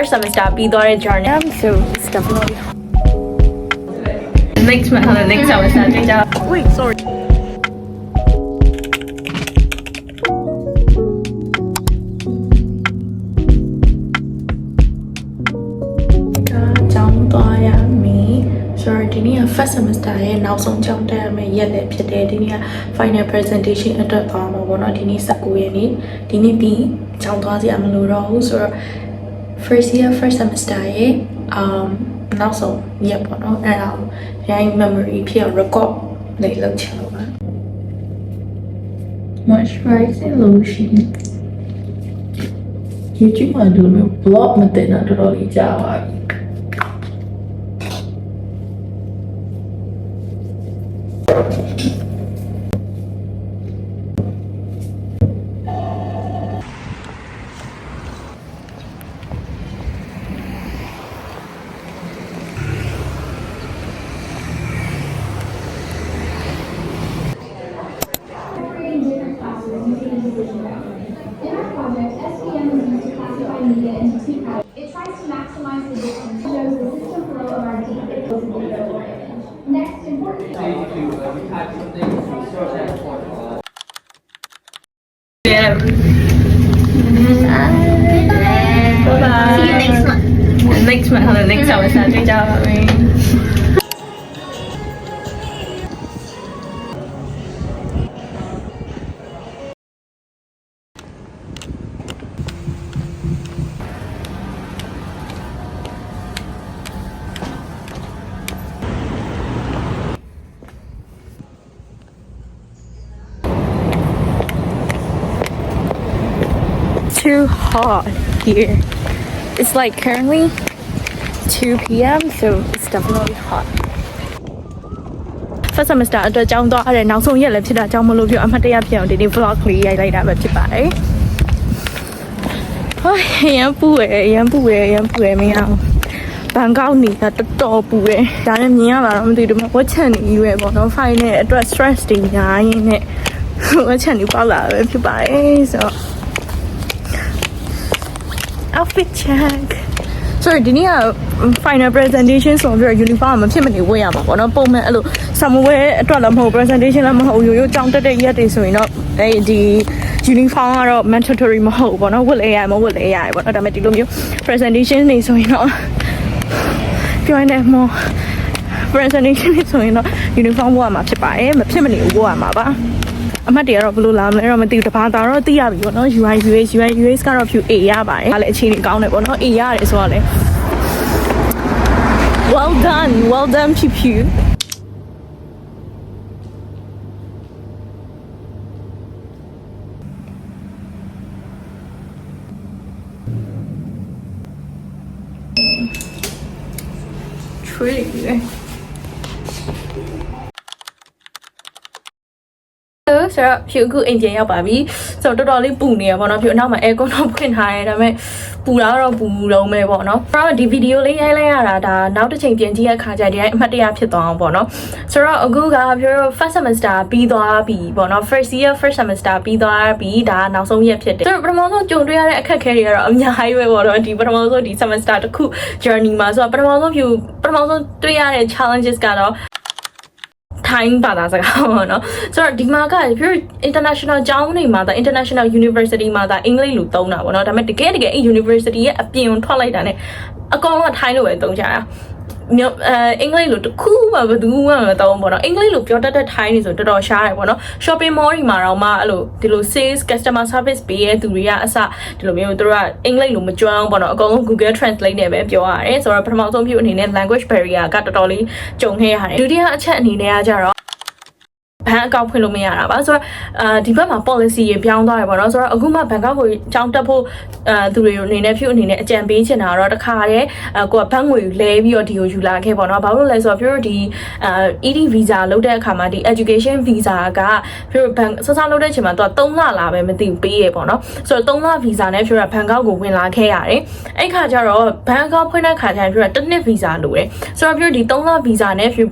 first semester ပြီးသွားတဲ့ journey so it's definitely next semester တွေ့ကြ wait sorry ကျောင်းသွားရမည် sorry ဒီနေ့က first semester ရဲ့နောက်ဆုံးကျောင်းတက်ရမယ့်ရက်လည်းဖြစ်တယ်ဒီနေ့က final presentation အတွက်သွားမှာပေါ့နော်ဒီနေ့19ရက်နေ့ဒီနေ့ပြီးကျောင်းသွားစရာမလိုတော့ဘူးဆိုတော့ first year first semester ရဲ့နောက်ဆုံးရက်ပေါ့နော်အဲ့ဒါကိုရိုင်း memory ဖြစ်အောင် record လေးလုပ်ချင်လို့ပါ moisturizing lotion YouTube မှာดูလို့ blog မတင်တာတော်တော်လေးကြာပါပြီIt tries to maximize the distance, shows the system flow of our deep that goes into the organ. Next, important. Yeah. Bye-bye. See you next month. Next month, next semester တွေ့ကြပါမယ် Too hot here. It's like currently 2 p.m. so it's definitely hot. First semester အတွက်ကျောင်းသွားရတဲ့နောက်ဆုံးရက်လည်းဖြစ်တာကြောင့်မလို့ပြောအမှတ်တရဖြစ်အောင်ဒီနေ့ vlog လေးရိုက်လိုက်တာပဲဖြစ်ပါတယ်။ဟိုရန်ပူရမင်းအောင်ဘန်ကောက်နေတာတော်တော်ပူတယ်။ဒါနဲ့မြင်ရတာတော့မသိဘူးဝက်ချန်နေရွယ်ပေါ့နော် file နဲ့အတွက် stress တွေများရင်းနဲ့ဝက်ချန်နေပေါက်လာပဲဖြစ်ပါတယ်ဆိုတော့outfit check sorry ဒီနေ့က final presentation ဆိုတော့ uniform မဖြစ်မနေဝတ်ရမှာပေါ့နော်ပုံမှန်အဲ့လို somewhere အတွက်လည်းမဟုတ် presentation လည်းမဟုတ်ရိုးကြောင်းတက်တဲ့ရက်တွေဆိုရင်တော့အဲဒီ uniform ကတော့ mandatory မဟုတ်ပေါ့နော်ဝတ်လဲရမဝတ်လဲရတယ်ပေါ့နော်ဒါပေမဲ့ဒီလိုမျိုး presentation တွေဆိုရင်တော့ပြောရင်လည်းမော presentation တွေဆိုရင်တော့ uniform ဝတ်ရမှာဖြစ်ပါတယ်မဖြစ်မနေဝတ်ရမှာပါအမှတ်တွေကတော့ဘယ်လိုလာမလဲတော့မသိဘူးတပါးတော့သိရပြီပေါ့နော် UI UX ကတော့ ဖြူ A ရပါတယ်ဒါလည်းအခြေအနေကောင်းတယ်ပေါ့နော် A ရတယ်ဆိုတော့လေ well done ဖြူ吹ဆိုတော့ဖြူအခုအိမ်ပြန်ရောက်ပါပြီဆိုတော့တော်တော်လေးပူနေရပေါ့နော်ဖြူအနောက်မှာ aircon တော့ဖွင့်ထားရဲဒါပေမဲ့ပူတာတော့ပူလုံးပဲပေါ့နော်ဆိုတော့ဒီဗီဒီယိုလေးရိုက်လိုက်ရတာဒါနောက်တစ်ချိန်ပြန်ကြည့်ရခါကျဒီတိုင်းအမှတ်တရဖြစ်သွားအောင်ပေါ့နော်ဆိုတော့အခုကဖြူ first semester ပြီးသွားပြီပေါ့နော် first year first semester ပြီးသွားပြီဒါနောက်ဆုံးရက်ဖြစ်တယ်ဆိုတော့ပထမဆုံးကြုံတွေ့ရတဲ့အခက်အခဲတွေကတော့အများကြီးပဲပေါ့နော်ဒီပထမဆုံးဒီ semester တစ်ခု journey မှာဆိုတော့ပထမဆုံးတွေ့ရတဲ့ challenges ကတော့ထိုင်းဘာသာစကားပေါ့နော်ဆိုတော့ဒီမှာက international ကျောင်းတွေမှာဒါ international university မှာဒါအင်္ဂလိပ်လိုသုံးတာပေါ့နော်ဒါပေမဲ့တကယ်အဲ့ university ရဲ့အပြင်ထွက်လိုက်တာ ਨੇ အကောင်လုံးကထိုင်းလိုပဲသုံးကြတာအင်္ဂလိပ်လိုတခုမှဘယ်သူမှမသုံးပေါ့နော်အင်္ဂလိပ်လိုပြောတတ်တဲ့ထိုင်းနေဆိုတော်တော်ရှားတယ်ပေါ့နော် shopping mall တွေမှာတော့မှအဲ့လိုဒီလို sales customer service ပေးရဲ့သူတွေကအစဒီလိုမျိုးသူတို့ကအင်္ဂလိပ်လိုမကျွမ်းပေါ့နော်အကုန်လုံး Google Translate နဲ့ပဲပြောရတယ်ဆိုတော့ပထမဆုံးပြုအနေနဲ့ language barrier ကတော်တော်လေးကြုံခဲ့ရတယ်ဒုတိယအချက်အနေနဲ့ကကြတော့ဘန်အကောင့်ဖွင့်လို့မရတာပါဆိုတော့ဒီဘက်မှာ policy ရေပြောင်းသွားရပေါ့နော်ဆိုတော့အခုမှဘန်ကောက်ကိုကြောင်းတက်ဖို့သူတွေအနေနဲ့ဖြူအနေနဲ့အကြံပေးချင်တာတော့တခါတည်းကိုကဘတ်ငွေယူလဲပြီးတော့ဒီကိုယူလာခဲ့ပေါ့နော်ဘာလို့လဲဆိုတော့ဖြူဒီED visa လုပ်တဲ့အခါမှာဒီ education visa ကဖြူဘန်စလုပ်တဲ့အချိန်မှာသူက3လလာပဲမသိဘူးပေးရပေါ့နော်ဆိုတော့3လ visa နဲ့ဖြူကဘန်ကောက်ကိုဝင်လာခဲ့ရတယ်အဲ့ခါကျတော့ဘန်ကောက်ဖွင့်တဲ့ခါကျရင်ဖြူက1နှစ် visa လိုတယ်ဆိုတော့ဖြူဒီ3လ visa နဲ့ဖြူ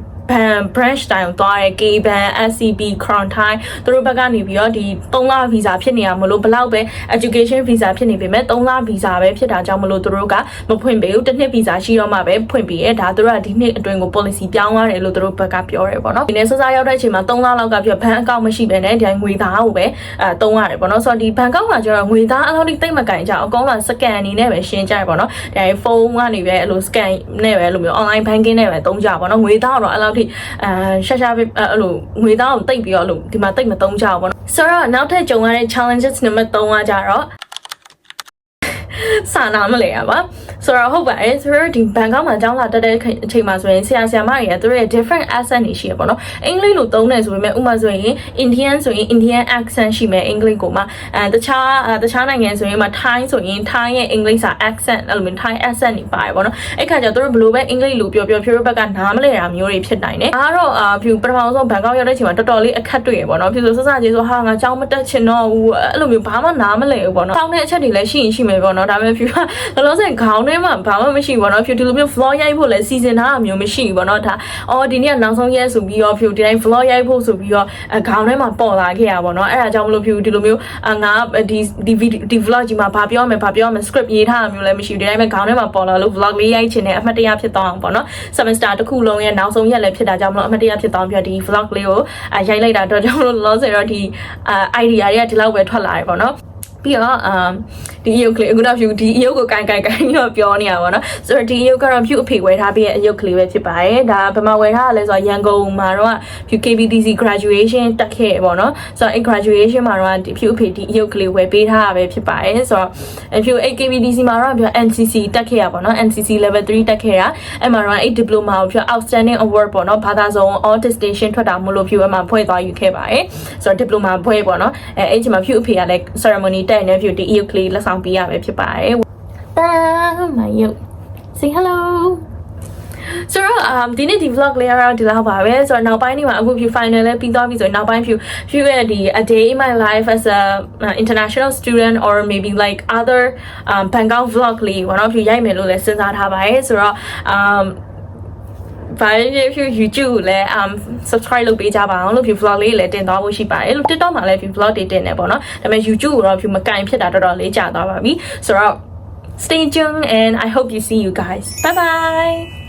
branch တိုင်းကိုသွားရဲ K ban SCB Crown Thai သူတို့ဘက်ကနေပြီးတော့ဒီ3လ visa ဖြစ်နေရမလို့ဘလောက်ပဲ education visa ဖြစ်နေပေမဲ့3လ visa ပဲဖြစ်တာကြောင့်မလို့သူတို့ကမဖွင့်ပေးဘူးတစ်နှစ် visa ရှိတော့မှပဲဖွင့်ပေးရဲဒါသူတို့ကဒီနှစ်အတွင်းကို policy ပြောင်းသွားတယ်လို့သူတို့ဘက်ကပြောရဲပေါ့နော်ဒီနေ့စစရောက်တဲ့အချိန်မှာ3လလောက်ကပြဘဏ်အကောင့်မရှိဘဲနဲ့ဒီငွေသားကိုပဲတုံးရတယ်ပေါ့နော်ဆိုတော့ဒီဘဏ်အကောင့်မှာကျတော့ငွေသားအလောက်တိတ်မကင်ကြအောင်အကောင့်မှာ scan အနေနဲ့ပဲရှင်းကြရပေါ့နော်ဒါဖုန်းကနေပဲအဲ့လို scan နဲ့ပဲအဲ့လိုမျိုး online banking နဲ့ပဲတုံးကြပေါ့နော်ငွေသားတော့အဲ့လောက်ထိရှာရှာပဲအဲ့လိုငွေသားကိုတိတ်ပြီးတော့အဲ့လိုဒီမှာတိတ်မတုံးကြအောင်ပေါ့နော်ဆိုတော့နောက်ထပ်ကြုံရတဲ့ challenges နံပါတ်3ကကြတော့စာနာမလဲရပါဆိုတော့ဟုတ်ပါတယ်ဆိုတော့ဒီဘန်ကောက်မှာကျောင်းလာတက်တဲ့အချိန်မှာဆိုရင်ဆရာဆရာမတွေကသူတို့ရဲ့ different accent တွေရှိရပေါ့နော်အင်္ဂလိပ်လိုသုံးတယ်ဆိုပေမဲ့ဥပမာဆိုရင် Indian ဆိုရင် Indian accent ရှိမယ်အင်္ဂလိပ်ကိုမှတခြားနိုင်ငံဆိုရင်မှ Thai ဆိုရင် Thai ရဲ့အင်္ဂလိပ်စာ accent အဲ့လိုမျိုး Thai accent တွေပါတယ်ပေါ့နော်အဲ့ခါကျတော့သူတို့ဘလို့ပဲအင်္ဂလိပ်လိုပြောဖြူဘက်ကနားမလဲတာမျိုးတွေဖြစ်နိုင်တယ်ဒါကတော့ဖြူပထမဆုံးဘန်ကောက်ရောက်တဲ့အချိန်မှာတော်တော်လေးအခက်တွေ့ရပေါ့နော်ဖြူဆိုစစချင်းဆိုဟာငါကျောင်းမတက်ချင်တော့ဘူးအဲ့လိုမျိုးဘာမှနားမလဲဘူးပေါ့နော်တောင်းတဲ့အချက်တွေလည်းရှိရင်ရှိမယ်ပေါ့နော်ဒါပေမဲ့ဖြူလောလောဆယ်ခေါင်းထဲမှာဘာမှမရှိဘူးပေါ့နော်ဖြူဒီလိုမျိုး vlog ရိုက်ဖို့လည်းစီစဉ်ထားတာမျိုးမရှိဘူးပေါ့နော်ဒါဒီနေ့ကနောက်ဆုံးရက်ဆိုပြီးတော့ဖြူဒီတိုင်း vlog ရိုက်ဖို့ဆိုပြီးတော့ခေါင်းထဲမှာပေါ်လာခဲ့ရပါတော့အဲ့ဒါကြောင့်မလို့ဖြူဒီလိုမျိုးငါဒီ vlog ကြီးမှာဘာပြောမလဲ script ရေးထားတာမျိုးလည်းမရှိဘူးဒီတိုင်းပဲခေါင်းထဲမှာပေါ်လာလို့ vlog လေးရိုက်ချင်တယ်အမှတ်တရဖြစ်သွားအောင်ပေါ့နော် semester တစ်ခုလုံးရဲ့နောက်ဆုံးရက်လည်းဖြစ်တာကြောင့်မလို့အမှတ်တရဖြစ်သွားပြီးတော့ဒီ vlog လေးကိုရိုက်လိုက်တာတော့ကြောင့်မလို့လောလောဆယ်တော့ဒီ idea တွေကဒီလောက်ပဲထွက်လာတယ်ပေါ့နော်ပြီးတော့ဒီအယုတ်ကလေးအခုတော့ဖြူဒီအယုတ်ကိုကန်တော့ပြောနေရပါတော့ဆိုတော့ဒီအယုတ်ကတော့ဖြူအဖေဝယ်ထားပြီးတဲ့အယုတ်ကလေးပဲဖြစ်ပါတယ်ဒါဘယ်မှာဝယ်ထားရလဲဆိုတော့ရန်ကုန်မှာတော့ဖြူ KBTC graduation တက်ခဲ့ပေါ့နော်ဆိုတော့ graduation မှာတော့ဒီဖြူအဖေဒီအယုတ်ကလေးဝယ်ပေးထားတာပဲဖြစ်ပါတယ်ဆိုတော့ဖြူ KBTC မှာတော့ဖြူ NCC တက်ခဲ့ရပါတော့ NCC level 3တက်ခဲ့တာအဲ့မှာတော့အဲ့ diploma ကိုဖြူ outstanding award ပေါ့နော်ဘာသာစုံ all distinction ထွက်တာမို့လို့ဖြူအမှဖွဲ့သွားယူခဲ့ပါတယ်ဆိုတော့ diploma ဖွဲ့ပေါ့နော်အဲ့ချိန်မှာဖြူအဖေကလည်း ceremonyတဲ့နေဖြူဒီအယုတ်ကလေးလက်ဆောင်ပေးရပဲဖြစ်ပါတယ်မယုတ် say hello ဆိုတော့ဒီနေ့ဒီ vlog လေးကတော့ဒီလောက်ပါပဲဆိုတော့နောက်ပိုင်းဒီမှာအခုဖြူ final လေးပြီးသွားပြီဆိုရင်နောက်ပိုင်းဖြူရဲ့ဒီ a day in my life as a international student or maybe like other Bangkok vlog လေးပေါ့နော်ဖြူရိုက်မယ်လို့လည်းစဉ်းစားထားပါတယ်ဆိုတော့ဘာဖြစ်ဖြစ် YouTube ကိုလည်းsubscribe လုပ်ပေးကြပါအောင်လို့ဖြူ vlog လေးလည်းတင်သွားဖို့ရှိပါတယ်လို့ TikTok မှာလည်းဖြူ vlog တွေတင်နေပေါ့နော်ဒါပေမဲ့ YouTube ကိုတော့ဖြူမကင်ဖြစ်တာတော်တော်လေးကြာသွားပါပြီဆိုတော့ stay tuned and I hope you see you guys bye bye